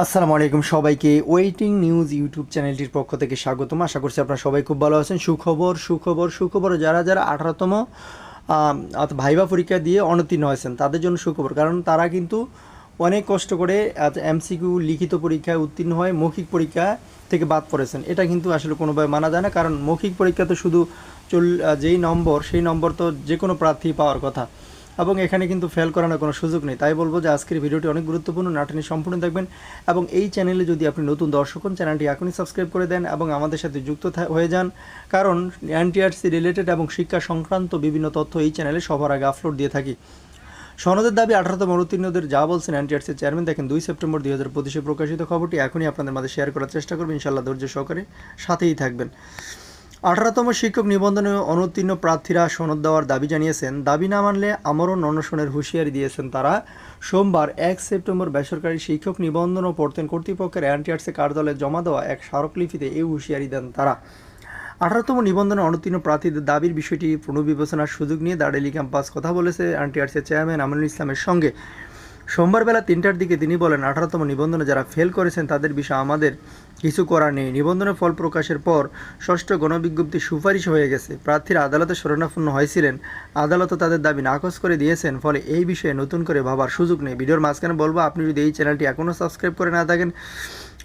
আসসালামু আলাইকুম সবাইকে ওয়েটিং নিউজ ইউটিউব চ্যানেলটির পক্ষ থেকে স্বাগতম। আশা করছি আপনারা সবাই খুব ভালো আছেন। সুখবর যারা যারা 18তম ভাইবা পরীক্ষা দিয়ে অনুত্তীর্ণ হয়েছেন তাদের জন্য সুখবর, কারণ তারা কিন্তু অনেক কষ্ট করে এমসিকিউ লিখিত পরীক্ষায় উত্তীর্ণ হয়ে মৌখিক পরীক্ষা থেকে বাদ পড়েছেন। এটা কিন্তু আসলে কোনোভাবে মানা যায় না, কারণ মৌখিক পরীক্ষা তো শুধু যেই নম্বর সেই নম্বর তো যে কোনো প্রার্থী পাওয়ার কথা, এবং এখানে কিন্তু ফেল করানোর কোনো সুযোগ নেই। তাই বলবো যে আজকের ভিডিওটি অনেক গুরুত্বপূর্ণ, নাটনি সম্পূর্ণ দেখবেন। এবং এই চ্যানেলে যদি আপনি নতুন দর্শক হন, চ্যানেলটি এখনই সাবস্ক্রাইব করে দেন এবং আমাদের সাথে যুক্ত হয়ে যান, কারণ এনটিআরসি রিলেটেড এবং শিক্ষা সংক্রান্ত বিভিন্ন তথ্য এই চ্যানেলে সবার আগে আপলোড দিয়ে থাকি। সনদের দাবি 18তম অনুত্তীর্ণদের যা বলছেন এনটিআরসির চেয়ারম্যান, দেখেন 2 সেপ্টেম্বর 2025 প্রকাশিত খবরটি এখনই আপনাদের মাঝে শেয়ার করার চেষ্টা করবেন। ইনশাআল্লাহ ধৈর্য সহকারে সাথেই থাকবেন। 18তম শিক্ষক নিবন্ধনে অনুত্তীর্ণ প্রার্থীরা সনদ দেওয়ার দাবি জানিয়েছেন। দাবি না মানলে আমরণ অনশনের হুঁশিয়ারি দিয়েছেন তারা। সোমবার 1 সেপ্টেম্বর বেসরকারি শিক্ষক নিবন্ধন ও প্রত্যয়ন কর্তৃপক্ষের এনটিআরসি কার্যালয়ে জমা দেওয়া এক স্মারকলিপিতে এই হুঁশিয়ারি দেন তারা। 18তম নিবন্ধনে অনুত্তীর্ণ প্রার্থীদের দাবির বিষয়টি পুনর্বিবেচনার সুযোগ নিয়ে দার্ডেলি ক্যাম্পাস কথা বলেছে এনটিআরসি চেয়ারম্যান আমিনুল ইসলামের সঙ্গে। সোমবার বেলা 3টার দিকে তিনি বলেন, 18তম নিবন্ধনে যারা ফেল করেছেন তাদের বিষয়ে আমাদের কিছু করার নেই। নিবন্ধনের ফল প্রকাশের পর ষষ্ঠ গণবিজ্ঞপ্তি সুপারিশ হয়ে গেছে। প্রার্থীরা আদালতে শরণাপন্ন হয়েছিলেন, আদালতও তাদের দাবি নাকচ করে দিয়েছেন। ফলে এই বিষয়ে নতুন করে ভাবার সুযোগ নেই। ভিডিওর মাঝখানে বলবো, আপনি যদি এই চ্যানেলটি এখনও সাবস্ক্রাইব করে না থাকেন,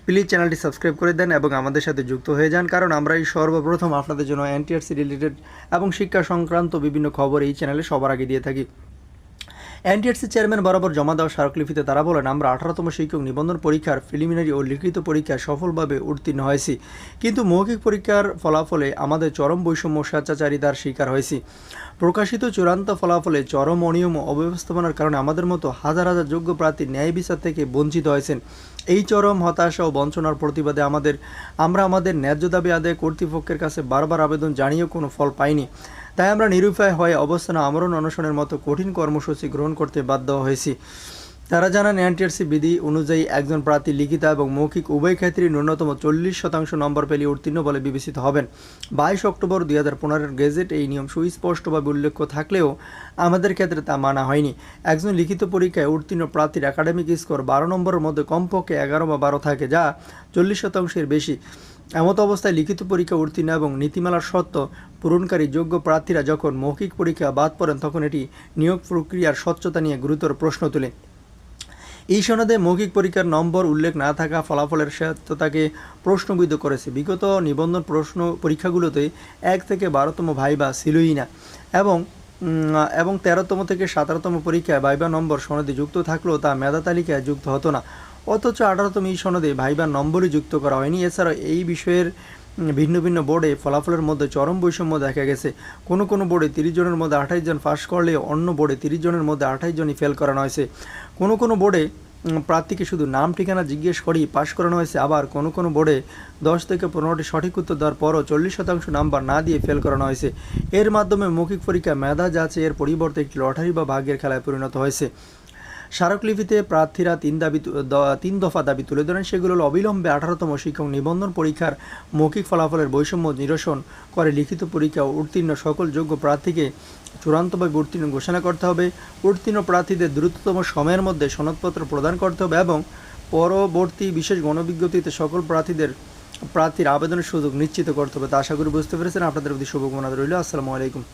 প্লিজ চ্যানেলটি সাবস্ক্রাইব করে দেন এবং আমাদের সাথে যুক্ত হয়ে যান, কারণ আমরা এই সর্বপ্রথম আপনাদের জন্য এনটিআরসি রিলেটেড এবং শিক্ষা সংক্রান্ত বিভিন্ন খবর এই চ্যানেলে সবার আগে দিয়ে থাকি। এনটিআরসি চেয়ারম্যান বরাবর জমা দেওয়া স্মারকলিপিতে তারা বলেন, আমরা 18তম শিক্ষক নিবন্ধন পরীক্ষার প্রিলিমিনারি ও লিখিত পরীক্ষায় সফলভাবে উত্তীর্ণ হয়েছি, কিন্তু মৌখিক পরীক্ষার ফলাফলে আমাদের চরম বৈষম্য স্বেচ্ছাচারিতার শিকার হয়েছি। প্রকাশিত চূড়ান্ত ফলাফলে চরম অনিয়ম ও অব্যবস্থাপনার কারণে আমাদের মতো হাজার হাজার যোগ্য প্রার্থী ন্যায় বিচার থেকে বঞ্চিত হয়েছেন। এই চরম হতাশা ও বঞ্চনার প্রতিবাদে আমরা আমাদের ন্যায্য দাবি আদায় কর্তৃপক্ষের কাছে বারবার আবেদন জানিয়েও কোনো ফল পাইনি। তাই আমরা নিরুপায় হয়ে অবস্থানে আমরণ অনশনের মতো কঠিন কর্মসূচি গ্রহণ করতে বাধ্য হয়েছি। তারা জানান, এনটিআরসি বিধি অনুযায়ী একজন প্রার্থী লিখিত এবং মৌখিক উভয় ক্ষেত্রেই ন্যূনতম 40% নম্বর পেলে উত্তীর্ণ বলে বিবেচিত হবেন। 22 অক্টোবর 2015 গেজেট এই নিয়ম সুস্পষ্টভাবে উল্লেখ থাকলেও আমাদের ক্ষেত্রে তা মানা হয়নি। একজন লিখিত পরীক্ষায় উত্তীর্ণ প্রার্থীর একাডেমিক স্কোর 12 নম্বরের মধ্যে কমপক্ষে 11 বা 12 থাকে, যা 40%-এর বেশি। এমত অবস্থায় লিখিত পরীক্ষা উত্তীর্ণ এবং নীতিমালার শর্ত পূরণকারী যোগ্য প্রার্থীরা যখন মৌখিক পরীক্ষা বাদ পড়েন, তখন এটি নিয়োগ প্রক্রিয়ার স্বচ্ছতা নিয়ে গুরুতর প্রশ্ন তোলে। এই সনদে মৌখিক পরীক্ষার নম্বর উল্লেখ না থাকা ফলাফলের সত্যতাকে প্রশ্নবিদ্ধ করেছে। বিগত নিবন্ধন পরীক্ষাগুলোতে 1 থেকে 12তম ভাইবা ছিলই না, এবং 13তম থেকে 17তম পরীক্ষায় ভাইবা নম্বর সনদে যুক্ত থাকলেও তা মেধা তালিকায় যুক্ত হতো না। অথচ 18তম এই সনদে ভাইবার নম্বরই যুক্ত করা হয়নি। এছাড়াও এই বিষয়ের ভিন্ন ভিন্ন বোর্ডে ফলাফলের মধ্যে চরম বৈষম্য দেখা গেছে। কোনো কোনো বোর্ডে 30 জনের মধ্যে 28 জন পাস করলেও অন্য বোর্ডে 30 জনের মধ্যে 28 জনই ফেল করানো হয়েছে। কোনো কোনো বোর্ডে প্রার্থীকে শুধু নাম ঠিকানা জিজ্ঞেস করেই পাস করানো হয়েছে। আবার কোনো কোনো বোর্ডে 10 থেকে 15টি সঠিক উত্তর দেওয়ার পরও 40% নাম্বার না দিয়ে ফেল করানো হয়েছে। এর মাধ্যমে মৌখিক পরীক্ষা মেধা যাচাইয়ের পরিবর্তে একটি লটারি বা ভাগ্যের খেলায় পরিণত হয়েছে। স্মারকলিপিতে প্রার্থীরা 3 দফা দাবি তুলে ধরেন। সেগুলো হল, অবিলম্বে 18তম শিক্ষক নিবন্ধন পরীক্ষার মৌখিক ফলাফলের বৈষম্য নিরসন করে লিখিত পরীক্ষা উত্তীর্ণ সকল যোগ্য প্রার্থীকে চূড়ান্তভাবে উত্তীর্ণ ঘোষণা করতে হবে। উত্তীর্ণ প্রার্থীদের দ্রুততম সময়ের মধ্যে সনদপত্র প্রদান করতে হবে এবং পরবর্তী বিশেষ গণবিজ্ঞপ্তিতে সকল প্রার্থীর আবেদনের সুযোগ নিশ্চিত করতে হবে। তা আশা করি বুঝতে পেরেছেন। আপনাদের প্রতি শুভকামনা রইল। আসসালামু আলাইকুম।